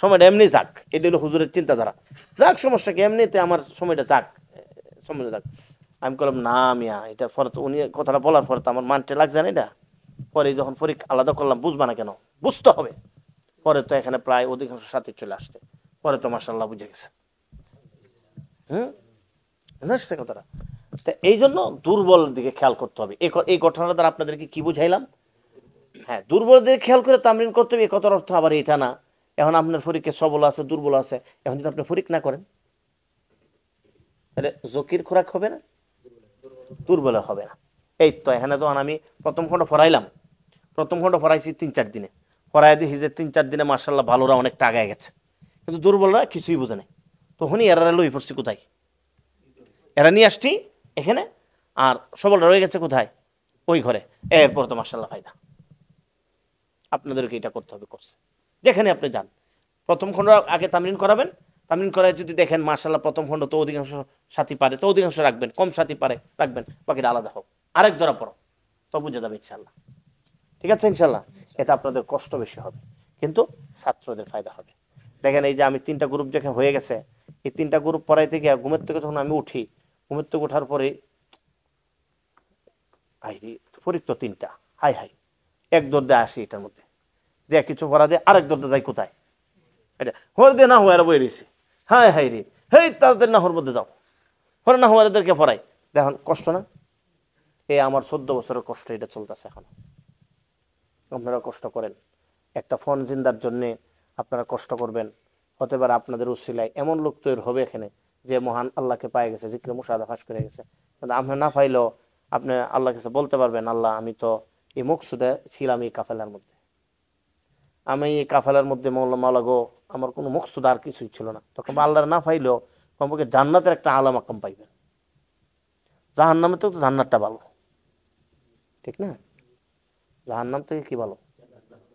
সময়টা এমনি যাক, এটা হলো হুজুরের চিন্তাধারা। যাক সমস্যা কি, এমনিতে আমার সময়টা যাক, সময়টা যাক। আমি বললাম না মিয়া, এটা পরে তো উনি কথাটা বলার পরে তো আমার মানতে লাগছে না এটা। পরে যখন পরীক্ষা আলাদা করলাম, বুঝবা না কেন, বুঝতে হবে। পরে তো এখানে প্রায় অধিকাংশ সাথী চলে আসছে, পরে তো মাশাআল্লাহ বুঝে গেছে। বুঝে আসছে কথাটা। তা এই জন্য দুর্বল দিকে খেয়াল করতে হবে। এই ঘটনাটা দ্বারা আপনাদেরকে কি বুঝাইলাম? হ্যাঁ, দুর্বল দিকে খেয়াল করে তামরিন করতে হবে, এই কথার অর্থ আবার এটা না এখন আপনার ফরিকে সবল আছে দুর্বল আছে, এখন যদি আপনি ফরিক না করেন তাহলে জকির খোরাক হবে না, দুর্বল হবে না। এই তো এখানে যখন আমি প্রথম খণ্ড পড়াইলাম, প্রথম খণ্ড পড়াইছি 3-4 দিনে, পড়াই দেখি যে 3-4 দিনে মার্শাল্লাহ ভালোরা অনেকটা আগায় গেছে, কিন্তু দুর্বলরা কিছুই বোঝে নাই। তখনই এরা লই পড়ছি কোথায়, এরা নিয়ে আসছি এখানে, আর সবলরা রয়ে গেছে কোথায়, ওই ঘরে। এরপর তো মার্শাল্লাহ ফায়দা। আপনাদেরকে এটা করতে হবে, করছে যেখানে আপনি যান। প্রথম খণ্ড আগে তামরিন করাবেন, তামরিন করায় যদি দেখেন মাশাআল্লাহ প্রথম খণ্ড তো অধিকাংশ সাথী পারে, তো অধিকাংশ রাখবেন, কম সাথী পারে রাখবেন, বাকিটা আলাদা হোক, আরেক ধরা পড়ো, তো বুঝে যাবে ইনশাল্লাহ। ঠিক আছে ইনশাল্লাহ। এতে আপনাদের কষ্ট বেশি হবে, কিন্তু ছাত্রদের ফায়দা হবে। দেখেন এই যে আমি 3টা গ্রুপ যখন হয়ে গেছে, এই 3টা গ্রুপ পড়াইতে গিয়ে ঘুমের থেকে যখন আমি উঠি, ঘুমের থেকে ওঠার পরে হাইরি পরীক্ষা 3টা, হাই হাই, এক দৌড় দিয়ে আসি এটার মধ্যে, দেয়া কিছু পড়া দিয়ে আরেক দৌড় যাই কোথায়, এটা হর দিয়ে না হওয়ার বই রয়েছি, হাই হাই রে, হেই তাদের নাহর মধ্যে যাও, হরে না হওয়ারদেরকে পড়াই। দেখুন কষ্ট না? এই আমার 14 বছরের কষ্ট এটা চলতেছে এখন। আপনারা কষ্ট করেন, একটা ফোন জিন্দার জন্যে আপনারা কষ্ট করবেন, হতে পারে আপনাদের উসিলায় এমন লোক তৈরি হবে এখানে যে মহান আল্লাহকে পায়ে গেছে, জিক্রে মুশাহাদা ফাঁস করে গেছে। কিন্তু আপনি না পাইলেও আপনি আল্লাহ কাছে বলতে পারবেন, আল্লাহ আমি তো এই মকসুদে ছিলাম এই কাফেলার মধ্যে, আমি এই কাফেলার মধ্যে মাওলা গো আমার কোনো মকসুদ আর কিছুই ছিল না। তখন আল্লাহর না পাইলেও কমপক্ষে জান্নাতের একটা আলামা কম পাইবেন। জাহান্নামের থেকে তো জান্নাতটা ভালো, ঠিক না? জাহান্নাম থেকে কি ভালো?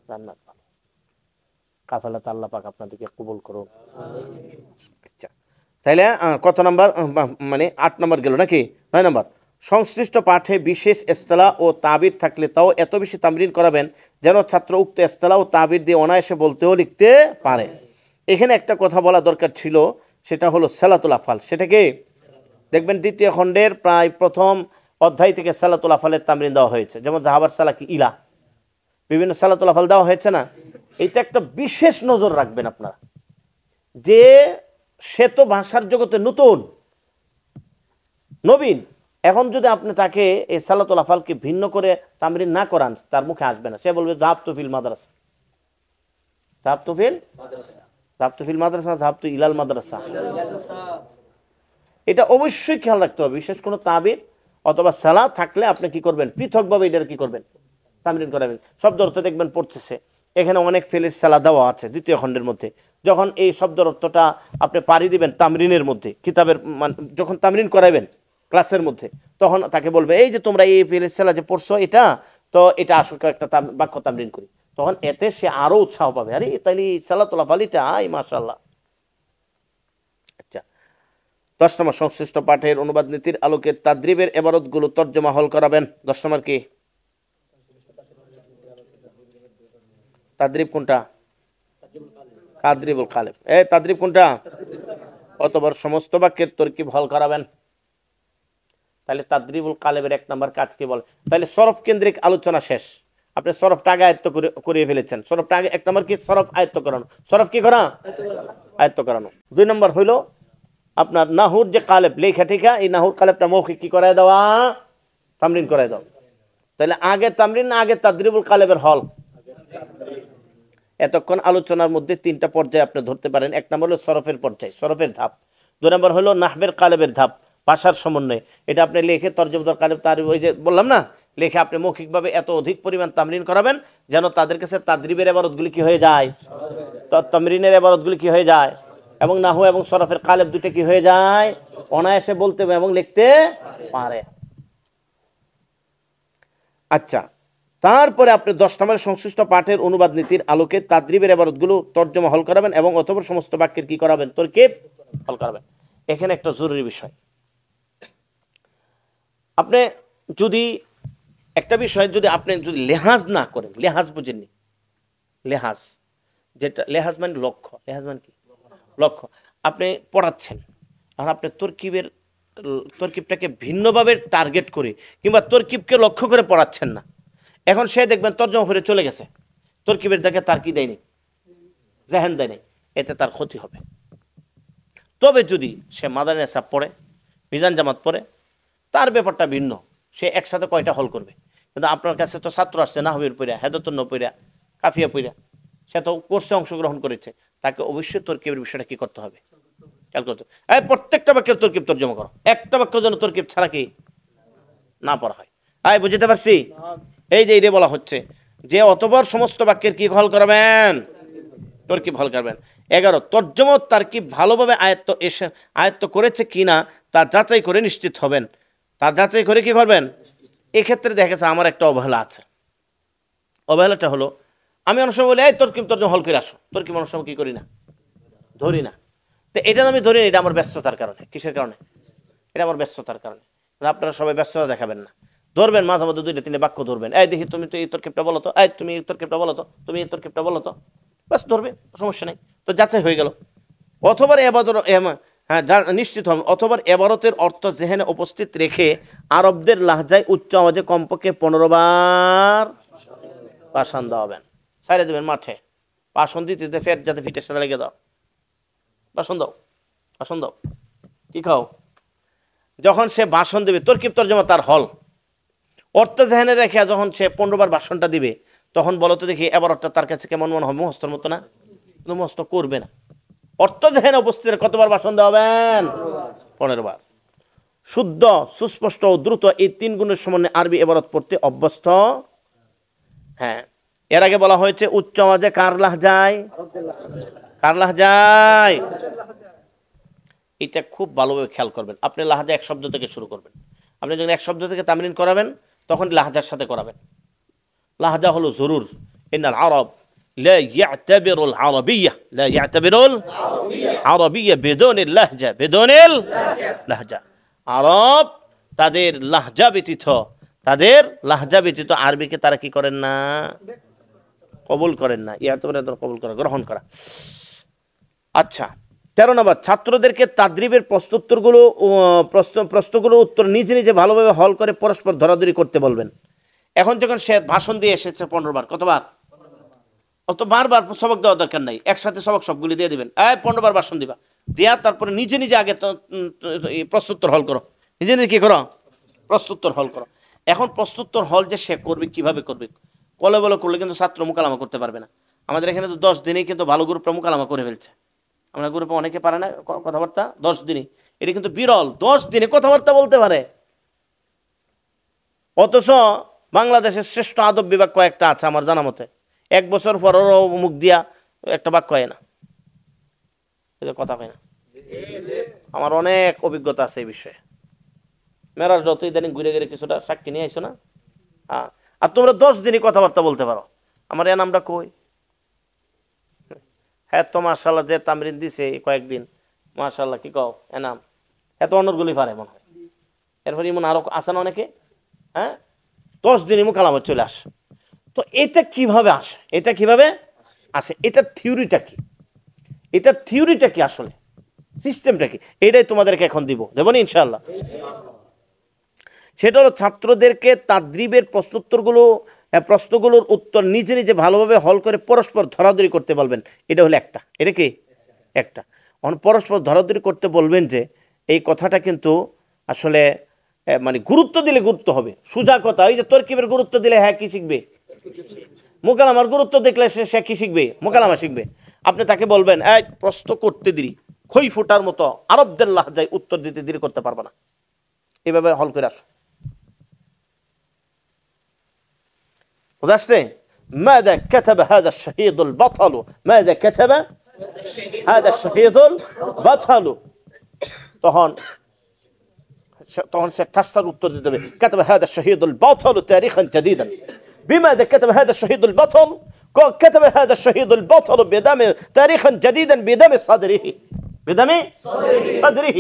জান্নাত ভালো। কাফেলাতে আল্লাহ পাক আপনাদেরকে কবুল করুন। আচ্ছা, তাইলে কত নাম্বার, মানে 8 নাম্বার গেল নাকি? 9 নাম্বার, সংশ্লিষ্ট পাঠে বিশেষ ইস্তেলা ও তাবির থাকলে তাও এত বেশি তামরিন করাবেন যেন ছাত্র উক্ত ইস্তেলা ও তাবির দিয়ে অনায়াসে বলতেও লিখতে পারে। এখানে একটা কথা বলা দরকার ছিল, সেটা হলো সালাতুল আফাল। সেটা কি? দেখবেন 2য় খণ্ডের প্রায় প্রথম অধ্যায় থেকে সালাতুল আফালের তামরিন দেওয়া হয়েছে, যেমন জাহাবার সালা কি ইলা, বিভিন্ন সালাতুল আফাল দেওয়া হয়েছে না? এটা একটা বিশেষ নজর রাখবেন আপনারা, যে সে তো ভাষার জগতে নতুন নবীন, এখন যদি আপনি তাকে এই সালাতুল আফালকে ভিন্ন করে তামরিন না করান, তার মুখে আসবে না, সে বলবে যাহাবতু ফিল মাদ্রাসা, যাহাবতু ফিল মাদ্রাসা, যাহাবতু ইলাল মাদ্রাসা। এটা অবশ্যই খেয়াল রাখতে হবে। বিশেষ কোনো তাবির অথবা সালা থাকলে আপনি কি করবেন, পৃথকভাবে এটার কি করবেন, তামরিন করাবেন। শব্দ অর্থ দেখবেন পড়তেছে, এখানে অনেক ফেলের সালা দেওয়া আছে 2য় খণ্ডের মধ্যে। যখন এই শব্দের অর্থটা আপনি পাড়ি দিবেন তামরিনের মধ্যে, কিতাবের যখন তামরিন করাবেন ক্লাসের মধ্যে, তখন তাকে বলবে এই যে তোমরা এই ফেলের সালা যে পড়ছো এটা, তো এটা আসলে একটা বাক্য তামরিন করি, তখন এতে সে আরো উৎসাহ পাবে, আরে তাইলে সালাতুল আফালিটা আই মাশাআল্লাহ। আচ্ছা, 10 নম্বর, সংশ্লিষ্ট পাঠের অনুবাদ নীতির আলোকে তাদরিবের এবারতগুলো তর্জমা হল করাবেন। 10 নম্বর কি? তাদরিব কোনটা? তাদরিবুল কালেব। তাদরিব কোনটা? অতবার সমস্ত বাক্যের তরকিব হল করাবেন। তাহলে তাদরিবুল কালেবের 1 নম্বর কাজ কি বলে? তাহলে সরফ কেন্দ্রিক আলোচনা শেষ, আপনি সরফটা আগে আয়ত্ত করিয়ে ফেলেছেন। সরফটা আগে 1 নম্বর কি? সরফ আয়ত্ত করানো। সরফ কি করা? আয়ত্ত করানো। 2 নম্বর হইল আপনার নাহুর যে কালেব লেখা টিকা, এই নাহুর কালেবটা মৌখিক কি করায় দেওয়া, তামরিন করায় দাও। তাহলে আগে তামরিন না আগে তাদরিবুল কালেবের হল? এতক্ষণ আলোচনার মধ্যে 3টা পর্যায়ে আপনি ধরতে পারেন। 1 নম্বর হলো সরফের পর্যায়, সরফের ধাপ। 2 নম্বর হলো নাহবের কালেবের ধাপ, ভাষার সমন্বয়। এটা আপনি লেখে তর্জমাতুল কালেব তার ওই যে বললাম না, লেখে আপনি মৌখিকভাবে এত অধিক পরিমাণ তামরিন করাবেন যেন তাদের কাছে তাদরিবের এবারতগুলি কি হয়ে যায়, তামরিনের এবারতগুলি কি হয়ে যায়, এবং নাহু এবং সরফের কালেব দুটো কি হয়ে যায়, অনায়াসে বলতে এবং লিখতে পারে। আচ্ছা, তারপরে আপনি 10 নম্বরের সংশ্লিষ্ট পাঠের অনুবাদ নীতির আলোকে তাদরিবের এবারতগুলো তর্জমা হল করাবেন এবং অতঃপর সমস্ত বাক্যের কি করাবেন, তরকিব হল করাবেন। এখানে একটা জরুরি বিষয়, আপনি যদি একটা বিষয় যদি আপনি যদি লেহাজ না করেন, লেহাজ বুঝেননি, লেহাজ যেটা, লেহাজ মানে লক্ষ্য, লেহাজ মানে কি লক্ষ্য। আপনি পড়াচ্ছেন, এখন আপনি তরকিবটাকে ভিন্নভাবে টার্গেট করে কিংবা তরকিবকে লক্ষ্য করে পড়াচ্ছেন না, এখন সে দেখবেন তর্জমা করে চলে গেছে, তরকিবের দেখে তার কি দেয়নি, জেহেন দেয়নি, এতে তার ক্ষতি হবে। তবে যদি সে মাদানী নেসাব পড়ে, মিজান জামাত পড়ে, তার ব্যাপারটা ভিন্ন, সে একসাথে কয়টা হল করবে। কিন্তু আপনার কাছে তো ছাত্র আসছে নাহবির পইরা, হেদাতুন পইরা, কাফিয়া পইরা, সে তো কোর্সে অংশগ্রহণ করেছে, তাকে অবশ্যই তরকিবের বিষয়টা কি করতে হবে, খেয়াল করতে হবে। এই প্রত্যেকটা বাক্যের তরকিব তর্জমা করো, একটা বাক্য যেন তরকিব ছাড়া কি না পড়া হয়। বুঝতে পারছি? এই যে এটা বলা হচ্ছে যে অতবার সমস্ত বাক্যের কি হল করবেন, তরকিব হল করবেন। 11 তর্জমা তারকিব ভালোভাবে আয়ত্ত করেছে কিনা তা যাচাই করে নিশ্চিত হবেন। তা যাচাই করে কি করবেন। এক্ষেত্রে দেখা গেছে আমার একটা অবহেলা আছে। অবহেলাটা হলো, আমি অনেক সময় বলি এই তরকিব তর্জমা হল করে আসো, তরকিব অনেক সময় কি করি না, ধরি না। তো এটা আমি ধরি, এটা আমার ব্যস্ততার কারণে। কিসের কারণে? এটা আমার ব্যস্ততার কারণে। আপনারা সবাই ব্যস্ততা দেখাবেন না, ধরবেন মাঝে মধ্যে 2-3 বাক্য ধরবেন, এই দেখি তুমি তো এই তরকিবটা বলো তো, এই তুমি এই তরকিবটা বলো তো, তুমি এই তরকিবটা বলো তো, বাস ধরবে, সমস্যা নেই। তো যাচাই হয়ে গেল। অথবা নিশ্চিত হন, অথবা এবারতের অর্থ জেহেনে উপস্থিত রেখে আরবদের লাহজায় উচ্চ আওয়াজে কমপক্ষে 15 বার ভাষণ দেওয়াবেন। সাইরে দেবেন মাঠে, ভাষণ দিতে ফের যাতে ফিটের সাথে লেগে দাও, ভাষণ দাও, ভাষণ দাও, কি খাও। যখন সে ভাষণ দেবে, তরকিব তর্জমা তার হল, অর্থ জেহেনে রেখে যখন সে 15 বার ভাষণটা দিবে, তখন বলো তো দেখি এবার অর্থ তার কাছে কেমন মনে হবে, মুখস্থর মতো না? মুখস্থ করবে না। অর্থ জেহেনে উপস্থিত কতবার ভাষণ দেওয়াবেন? 15 বার। শুদ্ধ, সুস্পষ্ট ও দ্রুত এই 3 গুণের সমন্বয়ে আরবি এবারত পড়তে অভ্যস্ত। হ্যাঁ, এর আগে বলা হয়েছে উচ্চ আওয়াজে কার লাহজায়, কার লাহজায়। এটা খুব ভালোভাবে খেয়াল করবেন। আপনি লাহাজা এক শব্দ থেকে শুরু করবেন। আপনি যখন এক শব্দ থেকে তামরিন করাবেন, তখন লাহাজার সাথে করাবেন। লাহাজা হলো জরুর, ইন্নাল আরব লা ইয়াতাবিরুল আরাবিয়্যা, লা ইয়াতাবিরুল আরাবিয়্যা বিদুনিল লাহজা, বিদুনিল লাহজা। আরব তাদের লাহজা ব্যতীত, তাদের লাহজা ব্যতীত আরবিকে তারা কি করেন না, কবুল করেন না। ইয়াতাবির কবুল করা, গ্রহণ করা। আচ্ছা, 13 নম্বর, ছাত্রদেরকে তাদরিবের প্রশ্নগুলো উত্তর নিজে নিজে ভালোভাবে হল করে পরস্পর ধরাধরি করতে বলবেন। এখন যখন সে ভাষণ দিয়ে এসেছে 15 বার, কতবার? অত বারবার সবক দেওয়া দরকার নাই, একসাথে সবক সবগুলি দিয়ে দিবেন। 15 বার ভাষণ দিবা, দিয়া তারপরে নিজে নিজে আগে প্রশ্নোত্তর হল করো, নিজে নিজে কি করো, প্রশ্নোত্তর হল করো। এখন প্রশ্নোত্তর হল যে সে করবে, কিভাবে করবে, কলে বলে করলে কিন্তু ছাত্র মোকালামা করতে পারবে না। আমাদের এখানে তো 10 দিনেই কিন্তু ভালো গ্রুপটা মোকালামা করে ফেলছে। আমরা গ্রুপে অনেকে পারে না কথাবার্তা, 10 দিনে, এটা কিন্তু বিরল, 10 দিনে কথাবার্তা বলতে পারে। অথচ বাংলাদেশের শ্রেষ্ঠ আদব বিভাগ কয়েকটা আছে আমার জানা মতে, 1 বছর পরেরও মুখ দিয়া একটা বাক্য হয় না, কথা হয় না। আমার অনেক অভিজ্ঞতা আছে এই বিষয়ে। মেরাজ যত ইদানিং ঘুরে ঘুরে কিছুটা সাক্ষী নিয়ে আইসো না, আর তোমরা 10 দিনই কথাবার্তা বলতে পারো। আমার এ নামটা কই? হ্যাঁ তো মাশাআল্লাহ যে তামরিন দিছে কয়েকদিন, মাশাআল্লাহ কি কও এনাম, এত অনরগুলি পারে মনে হয়। এরপর এমন আরো আসে না অনেকে, হ্যাঁ 10 দিনই মোকালামত চলে আসে। তো এটা কিভাবে আসে, এটা কিভাবে আসে, এটার থিওরিটা কি, এটার থিওরিটা কি, আসলে সিস্টেমটা কি, এটাই তোমাদেরকে এখন দিব, দেব না ইনশাআল্লাহ। সেটা হলো ছাত্রদেরকে তাদরিবের প্রশ্নগুলোর উত্তর নিজে নিজে ভালোভাবে হল করে পরস্পর ধরাধরি করতে বলবেন। এটা হলো একটা, এটা কি একটা। পরস্পর ধরাধরি করতে বলবেন যে এই কথাটা কিন্তু আসলে মানে গুরুত্ব দিলে গুরুত্ব হবে, সোজা কথা। ওই যে তরকিবের গুরুত্ব দিলে হ্যাঁ কি শিখবে, মোকালামার গুরুত্ব দেখলে সে কি শিখবে, মোকালামা শিখবে। আপনি তাকে বলবেন এই প্রশ্ন করতে দেরি, খই ফোটার মতো আরবদের লাহজায় উত্তর দিতে দেরি করতে পারবে না, এভাবে হল করে আসো। বুঝাচ্ছে ماذا كتب هذا الشهيد البطل، ماذا كتب هذا الشهيد البطل، তখন সে ঠাসটার উত্তর দিতে হবে كتب هذا الشهيد البطل تاريخا جديدا، بماذا كتب هذا الشهيد البطل، كتب هذا الشهيد البطل بدم تاريخا جديدا بدم صدره، بدم صدره،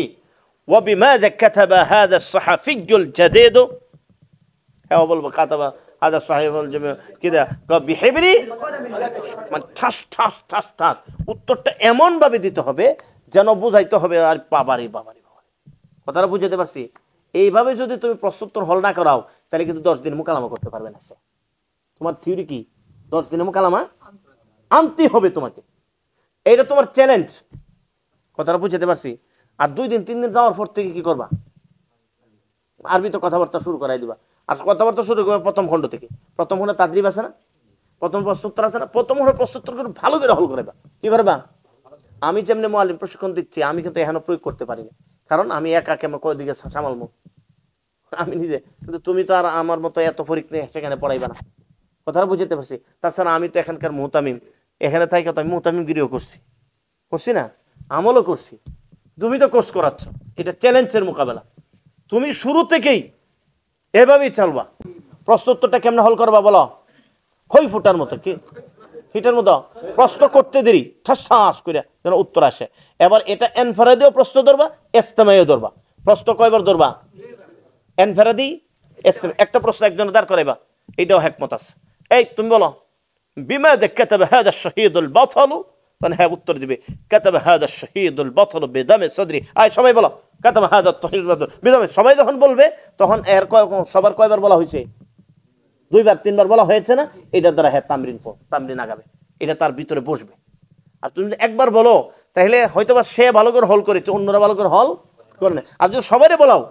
وبماذا كتب هذا الصحفي الجديد হ্যাঁ বলবো কাতাবা হাদা সাহেবুল জামি কিদা বিহেভিয়ারি, মানে ঠাস ঠাস ঠাস ঠাস উত্তরটা এমন ভাবে দিতে হবে যেন বুঝাইতে হবে আর বাবারি বাবারি বাবারি। কথাটা বুঝাতে পারছি? এইভাবে যদি তুমি প্রশ্নোত্তর হল না করাও তাহলে কিন্তু 10 দিন মোকালামা করতে পারবে না। সে তোমার থিওরি কি 10 দিনে মোকালামা আনতে হবে তোমাকে, এইটা তোমার চ্যালেঞ্জ। কথাটা বুঝাতে পারছি? আর 2 দিন 3 দিন যাওয়ার পর থেকে কি করবা? আরবিতে কথাবার্তা শুরু করাই দিবা। আর কথাবার্তা শুরু করবে প্রথম খণ্ড থেকে। প্রথম খণ্ডে তাদরিব আছে না, প্রথম প্রশ্নোত্তর আছে না, প্রথম খণ্ডের প্রশ্নোত্তর করে ভালো করে হল করবা। কি করবা? আমি যেমনি মুআল্লিম প্রশিক্ষণ দিচ্ছি আমি কিন্তু এখনো প্রয়োগ করতে পারি না, কারণ আমি একা কেমন করে দিকে সামালবো আমি নিজে। কিন্তু তুমি তো আর আমার মতো এত পরীক্ষা নিয়ে সেখানে পড়াইবা না। কথাটা বুঝতে পারছি? তাছাড়া আমি তো এখানকার মুহতামিম, এখানে থাকি তো আমি মুহতামিম গিরিও করছি না, আমলও করছি। তুমি তো কোর্স করাচ্ছ, এটা চ্যালেঞ্জের মোকাবেলা। তুমি শুরু থেকেই এভাবেই চলবা। প্রশ্নোত্তরটা কেমনে হল করবা বলো? খই ফুটার মতো, কি হিটার মতো প্রশ্ন করতে দেরি ঠাস ঠাস করে যেন উত্তর আসে। এবার এটা এনফারাদিও প্রশ্ন ধরবা, ইস্তেমাইও ধরবা। প্রশ্ন কয়বার ধরবা? এনফারাদি ইস্তেমা, একটা প্রশ্ন একজনের দাঁড় করাইবা, এইটাও হিকমত আছে। এই তুমি বলো বিমাযা কাতাবা হাযা শাহীদুল বাতলু, মানে হ্যাঁ উত্তর দিবে কাতাবা হাযা শাহীদুল বাতলু বিদামি সাদরি। আয় সবাই বলো কাতাবা হাযা শাহীদুল বাতলু বিদামি। সবাই যখন বলবে তখন এর সবার কয়বার বলা হয়েছে? 2 বার 3 বার বলা হয়েছে না? এটার দ্বারা হ্যাঁ তামরিন আগাবে, এটা তার ভিতরে বসবে। আর তুমি যদি একবার বলো তাহলে হয়তোবা সে ভালো করে হল করেছে, অন্যরা ভালো করে হল করে না। আর যদি সবারই বলাও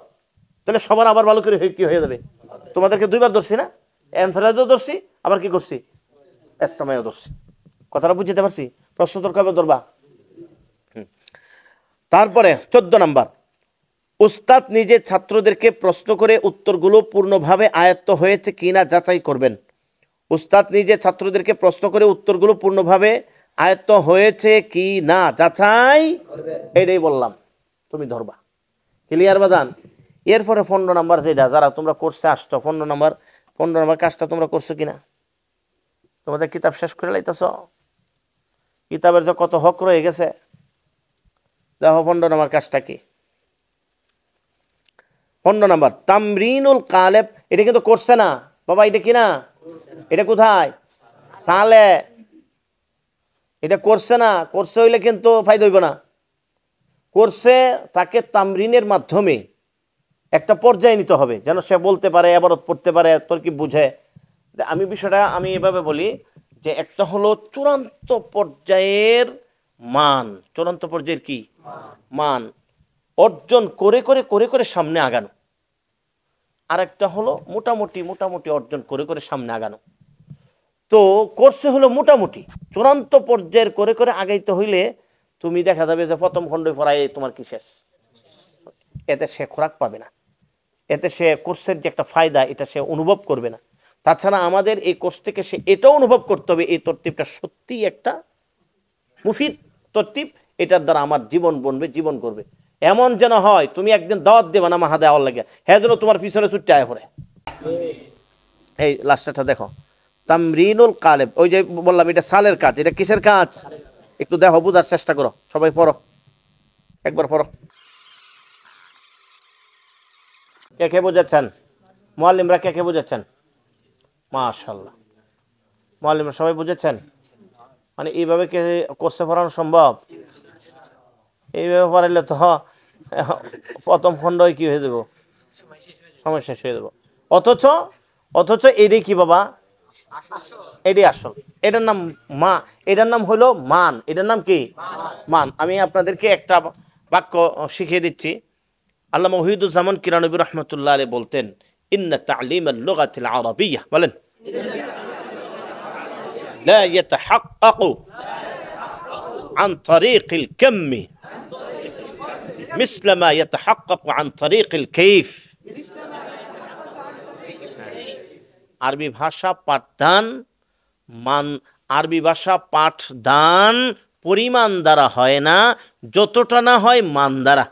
তাহলে সবার আবার ভালো করে কি হয়ে যাবে? তোমাদেরকে 2 বার ধরছি না, এনফারাদও ধরছি, আবার কি করছি? ইস্তেমাও ধরছি। কথাটা বুঝতে পারছি? প্রশ্নোত্তর কবে ধরবা? তারপরে 14 নাম্বার, উস্তাদ নিজে ছাত্রদেরকে প্রশ্ন করে উত্তরগুলো পূর্ণভাবে আয়ত্ত হয়েছে কিনা যাচাই করবেন। উস্তাদ নিজে ছাত্রদেরকে প্রশ্ন করে উত্তরগুলো পূর্ণভাবে আয়ত্ত হয়েছে কি না যাচাই, এটাই বললাম তুমি ধরবা। ক্লিয়ার বাদান? এরপরে 15 নাম্বার যেটা, যারা তোমরা কোর্সে আসছো 15 নাম্বার কাজটা তোমরা করছো কিনা? তোমাদের কিতাব শেষ করে লাইতেছ? কিতাবের যে কত হক রয়ে গেছে দেখো। 15 নাম্বার কাজটা কি? 15 নাম্বার তামরিনুল কালেব। এটা কিন্তু করছে না বাবা, এটা কি না, এটা কোথায়? সালে। এটা করছে না, করছে হইলে কিন্তু ফায়দা হইব না। করছে তাকে তামরিনের মাধ্যমে একটা পর্যায়ে নিতে হবে যেন সে বলতে পারে, এবারত পড়তে পারে, তোর কি বুঝে। আমি বিষয়টা আমি এভাবে বলি যে একটা হলো চূড়ান্ত পর্যায়ের মান, চূড়ান্ত পর্যায়ের কি মান অর্জন করে করে করে করে সামনে আগানো, আর একটা হলো মোটামুটি অর্জন করে করে সামনে আগানো। তো কোর্সে হলো মোটামুটি, চূড়ান্ত পর্যায়ের করে করে আগাইতে হইলে তুমি দেখা যাবে যে প্রথম খণ্ডে পড়াই তোমার কি শেষ, এতে সে খোরাক পাবে না, এতে সে কোর্সের যে একটা ফায়দা এটা সে অনুভব করবে না। তাছাড়া আমাদের এই কোর্স থেকে সে এটাও অনুভব করতে হবে এই তরতিবটা সত্যিই একটা মুফিদ তরতিব, এটার দ্বারা আমার জীবন বনবে, জীবন করবে। এমন যেন হয় তুমি একদিন দাওয়াত দেবে না মাহা দেওয়ার লাগে, হ্যাঁ যেন তোমার পিছনে ছুটে আয় পড়ে। এই লাস্টটা দেখো তামরিনুল কালেব, ওই যে বললাম এটা সালের কাজ, এটা কিসের কাজ একটু দেখো, বোঝার চেষ্টা করো। সবাই পড়ো, একবার পড়ো। কে কে বুঝাচ্ছেন? মুআল্লিমরা কে কে বুঝাচ্ছেন? মাশাআল্লাহ, মুআল্লিমরা সবাই বুঝেছেন। মানে এইভাবে কে কোর্সে পড়ানো সম্ভব? এইভাবে পড়াইলে তো প্রথম খণ্ডই কি হয়ে যাব, সময় শেষ হয়ে যাব। অথচ এটাই কি বাবা, এটাই আসল। এটার নাম এটার নাম হলো মান। এটার নাম কি মান। আমি আপনাদেরকে একটা বাক্য শিখিয়ে দিচ্ছি। আল্লামা ওহীদুজ্জামান কিরানবী রাহমাতুল্লাহ আলাইহি বলতেন, ইন্না তা'লিমাল লুগাতিল আরাবিয়্যাহ, বলেন, লা ইয়াতাহাক্কাকু আন তারিকিল কাম্মি মিসলা মা ইয়াতাহাক্কাকু আন তারিকিল কাইফ। আরবি ভাষা পাঠদান আরবি ভাষা পাঠদান পরিমাণ দ্বারা হয় না, যতটা না হয় মান দ্বারা।